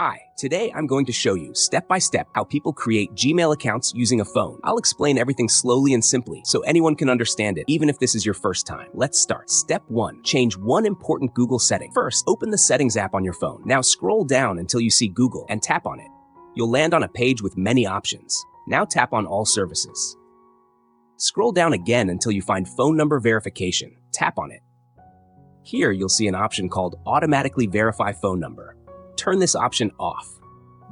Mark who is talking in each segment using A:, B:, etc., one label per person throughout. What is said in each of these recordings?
A: Hi, today I'm going to show you step by step how people create Gmail accounts using a phone. I'll explain everything slowly and simply so anyone can understand it, even if this is your first time. Let's start. Step 1. Change one important Google setting. First, open the Settings app on your phone. Now scroll down until you see Google and tap on it. You'll land on a page with many options. Now tap on All Services. Scroll down again until you find Phone Number Verification. Tap on it. Here you'll see an option called Automatically Verify Phone Number. Turn this option off.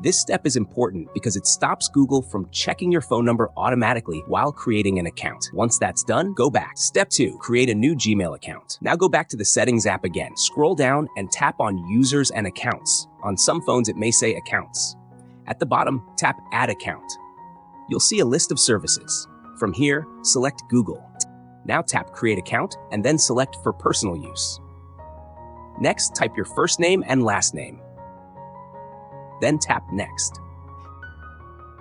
A: This step is important because it stops Google from checking your phone number automatically while creating an account. Once that's done, go back. Step 2. Create a new Gmail account. Now go back to the Settings app again. Scroll down and tap on Users and Accounts. On some phones, it may say Accounts. At the bottom, tap Add Account. You'll see a list of services. From here, select Google. Now tap Create Account and then select for personal use. Next, type your first name and last name. Then tap Next.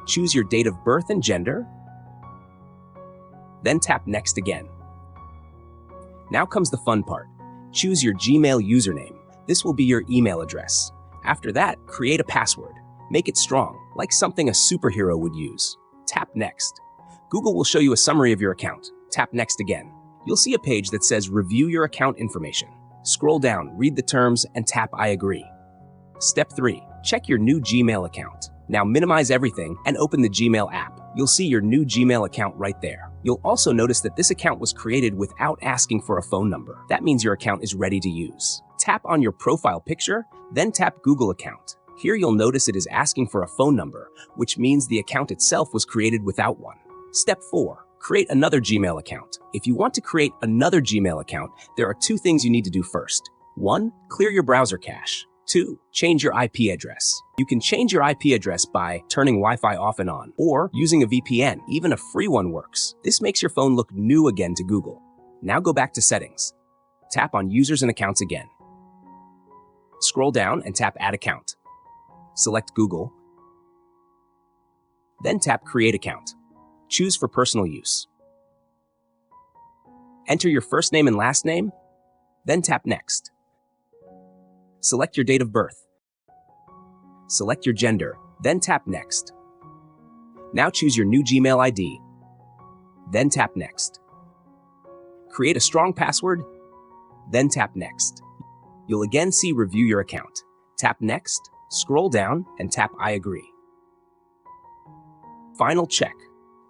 A: Choose your date of birth and gender. Then tap Next again. Now comes the fun part. Choose your Gmail username. This will be your email address. After that, create a password. Make it strong, like something a superhero would use. Tap Next. Google will show you a summary of your account. Tap Next again. You'll see a page that says Review your account information. Scroll down, read the terms, and tap I agree. Step 3. Check your new Gmail account. Now minimize everything and open the Gmail app. You'll see your new Gmail account right there. You'll also notice that this account was created without asking for a phone number. That means your account is ready to use. Tap on your profile picture, then tap Google account. Here you'll notice it is asking for a phone number, which means the account itself was created without one. Step 4. Create another Gmail account. If you want to create another Gmail account, there are two things you need to do first. 1. Clear your browser cache. 2. Change your IP address. You can change your IP address by turning Wi-Fi off and on, or using a VPN. Even a free one works. This makes your phone look new again to Google. Now go back to Settings. Tap on Users and Accounts again. Scroll down and tap Add Account. Select Google. Then tap Create Account. Choose for personal use. Enter your first name and last name, then tap Next. Select your date of birth. Select your gender, then tap Next. Now choose your new Gmail ID, then tap Next. Create a strong password, then tap Next. You'll again see Review your account. Tap Next, scroll down, and tap I agree. Final check.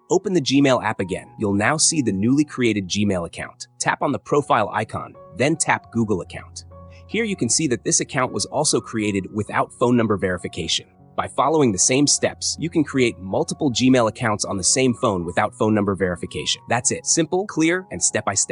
A: Open the Gmail app again. You'll now see the newly created Gmail account. Tap on the profile icon, then tap Google account. Here you can see that this account was also created without phone number verification. By following the same steps, you can create multiple Gmail accounts on the same phone without phone number verification. That's it. Simple, clear, and step by step.